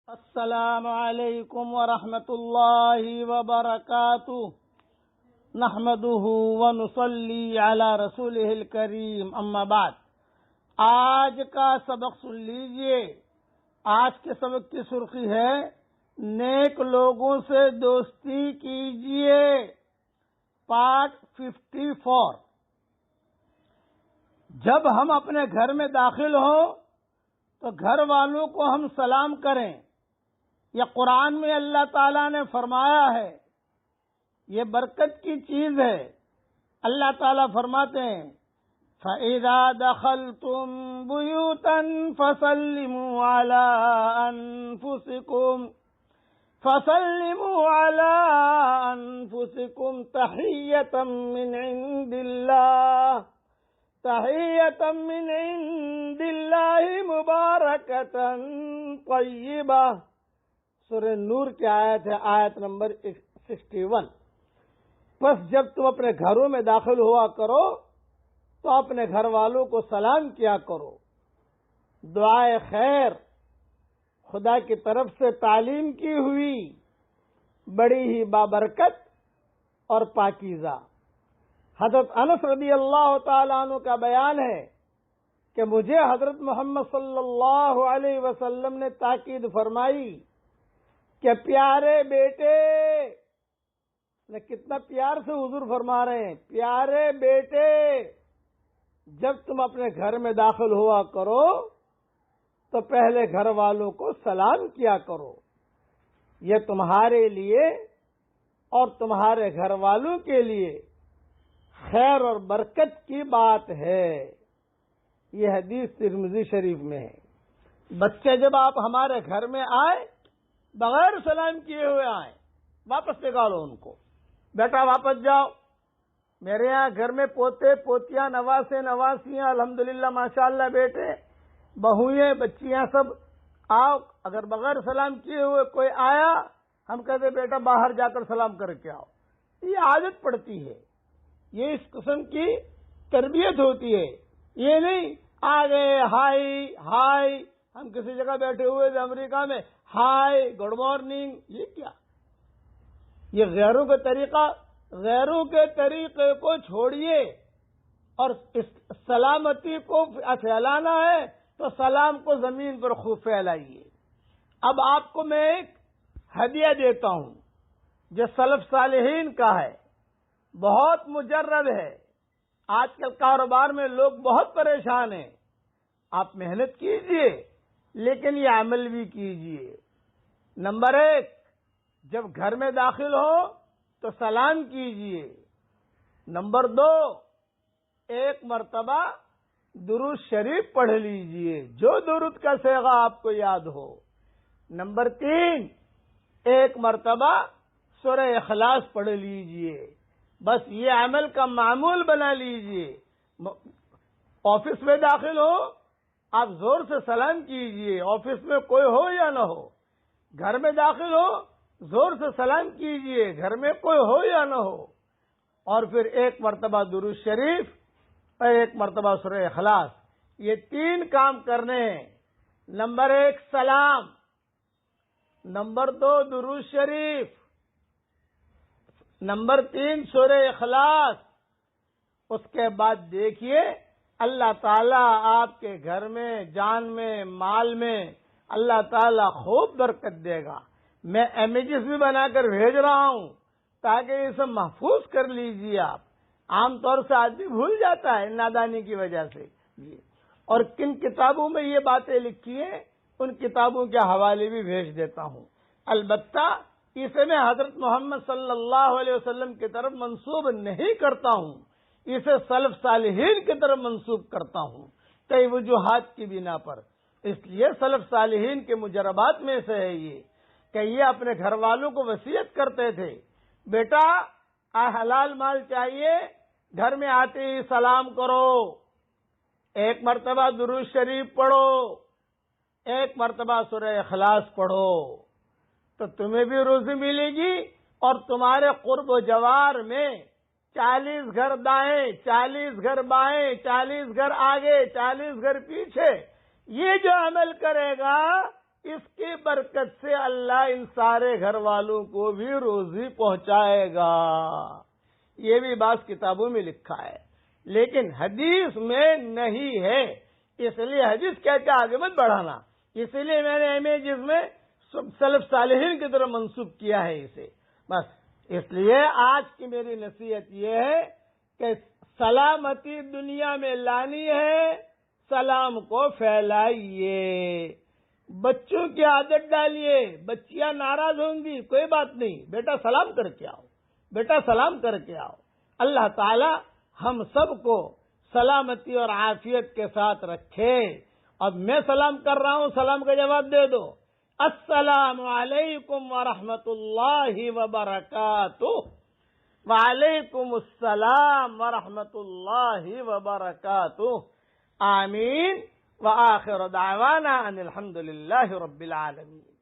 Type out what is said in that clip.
السلام علیکم ورحمۃ اللہ وبرکاتہ نحمده ونصلی علی رسولہ الکریم اما بعد۔ آج کا سبق سن لیجئے۔ آج کے سبق کی سرخی ہے نیک لوگوں سے دوستی کیجئے، پارٹ 54۔ جب ہم اپنے گھر میں داخل ہوں تو گھر والوں کو ہم سلام کریں۔ یہ قرآن میں اللہ تعالیٰ نے فرمایا ہے، یہ برکت کی چیز ہے۔ اللہ تعالیٰ فرماتے ہیں فَإِذَا دَخَلْتُمْ بُيُوتًا فَسَلِّمُوا عَلَىٰ أَنفُسِكُمْ تَحِيَّةً مِّنْ عِندِ اللَّهِ مُبَارَكَةً طَيِّبَةً۔ سورہ نور کی آیت ہے، آیت نمبر 61۔ بس جب تم اپنے گھروں میں داخل ہوا کرو تو اپنے گھر والوں کو سلام کیا کرو۔ دعائے خیر خدا کی طرف سے تعلیم کی ہوئی بڑی ہی بابرکت اور پاکیزہ۔ حضرت انس رضی اللہ تعالیٰ عنہ کا بیان ہے کہ مجھے حضرت محمد صلی اللہ علیہ وسلم نے تاکید فرمائی کہ پیارے بیٹے، کتنا پیار سے حضور فرما رہے ہیں، پیارے بیٹے جب تم اپنے گھر میں داخل ہوا کرو تو پہلے گھر والوں کو سلام کیا کرو۔ یہ تمہارے لیے اور تمہارے گھر والوں کے لیے خیر اور برکت کی بات ہے۔ یہ حدیث ترمذی شریف میں ہے۔ بچے جب آپ ہمارے گھر میں آئے بغیر سلام کیے ہوئے آئیں، واپس نکالو ان کو، بیٹا واپس جاؤ۔ میرے یہاں گھر میں پوتے پوتیاں نواسے نواسیاں الحمدللہ ماشاءاللہ بیٹے بہوئیں بچیاں سب آؤ، اگر بغیر سلام کیے ہوئے کوئی آیا ہم کہتے بیٹا باہر جا کر سلام کر کے آؤ۔ یہ عادت پڑتی ہے، یہ اس قسم کی تربیت ہوتی ہے۔ یہ نہیں آ گئے ہائی ہائی، ہم کسی جگہ بیٹھے ہوئے تھے امریکہ میں، ہائی گڈ مارننگ، یہ کیا؟ یہ غیروں کے طریقے کو چھوڑیے اور اس سلامتی کو پھیلانا ہے تو سلام کو زمین پر خوب پھیلائیے۔ اب آپ کو میں ایک ہدیہ دیتا ہوں جو سلف صالحین کا ہے، بہت مجرد ہے۔ آج کل کاروبار میں لوگ بہت پریشان ہیں۔ آپ محنت کیجئے لیکن یہ عمل بھی کیجئے۔ نمبر 1، جب گھر میں داخل ہو تو سلام کیجئے۔ نمبر 2، ایک مرتبہ درود شریف پڑھ لیجئے، جو درود کا صیغہ آپ کو یاد ہو۔ نمبر 3، ایک مرتبہ سورہ اخلاص پڑھ لیجئے۔ بس یہ عمل کا معمول بنا لیجئے۔ آفس میں داخل ہو آپ زور سے سلام کیجئے، آفس میں کوئی ہو یا نہ ہو۔ گھر میں داخل ہو زور سے سلام کیجئے، گھر میں کوئی ہو یا نہ ہو۔ اور پھر ایک مرتبہ درود شریف اور ایک مرتبہ سورہ اخلاص، یہ 3 کام کرنے ہیں۔ نمبر 1 سلام، نمبر 2 درود شریف، نمبر 3 سورہ اخلاص۔ اس کے بعد دیکھیے اللہ تعالیٰ آپ کے گھر میں، جان میں، مال میں اللہ تعالیٰ خوب برکت دے گا۔ میں امیجز بھی بنا کر بھیج رہا ہوں تاکہ اسے محفوظ کر لیجیے۔ آپ عام طور سے آدمی بھول جاتا ہے نادانی کی وجہ سے۔ اور کن کتابوں میں یہ باتیں لکھی ہیں ان کتابوں کے حوالے بھی بھیج دیتا ہوں۔ البتہ اسے میں حضرت محمد صلی اللہ علیہ وسلم کی طرف منسوب نہیں کرتا ہوں، اسے سلف صالحین کی طرف منسوب کرتا ہوں کئی وجوہات کی بنا پر۔ اس لیے سلف صالحین کے مجربات میں سے ہے یہ کہ یہ اپنے گھر والوں کو وصیت کرتے تھے، بیٹا حلال مال چاہیے، گھر میں آتے ہی سلام کرو، ایک مرتبہ درود شریف پڑھو، ایک مرتبہ سورہ اخلاص پڑھو، تو تمہیں بھی روزی ملے گی اور تمہارے قرب و جوار میں 40 گھر دائیں، 40 گھر بائیں، 40 گھر آگے، 40 گھر پیچھے، یہ جو عمل کرے گا اس کی برکت سے اللہ ان سارے گھر والوں کو بھی روزی پہنچائے گا. یہ بھی بعض کتابوں میں لکھا ہے، لیکن حدیث میں نہیں ہے. اس لیے حدیث کہتے آگے مت بڑھانا، اس لیے میں نے امیجز میں سلف صالحین کی طرف منسوب کیا ہے اسے. بس اس لیے آج کی میری نصیحت یہ ہے کہ سلامتی دنیا میں لانی ہے، سلام کو پھیلائیے. بچوں کی عادت ڈالیے، بچیاں ناراض ہوں گی، کوئی بات نہیں، بیٹا سلام کر کے آؤ، بیٹا سلام کر کے آؤ. اللہ تعالی ہم سب کو سلامتی اور عافیت کے ساتھ رکھے. اب میں سلام کر رہا ہوں، سلام کا جواب دے دو. السلام علیکم ورحمۃ اللہ وبرکاتہ. وعلیکم السلام ورحمۃ اللہ وبرکاتہ. آمین. وآخر دعوانا ان الحمد للہ رب العالمین.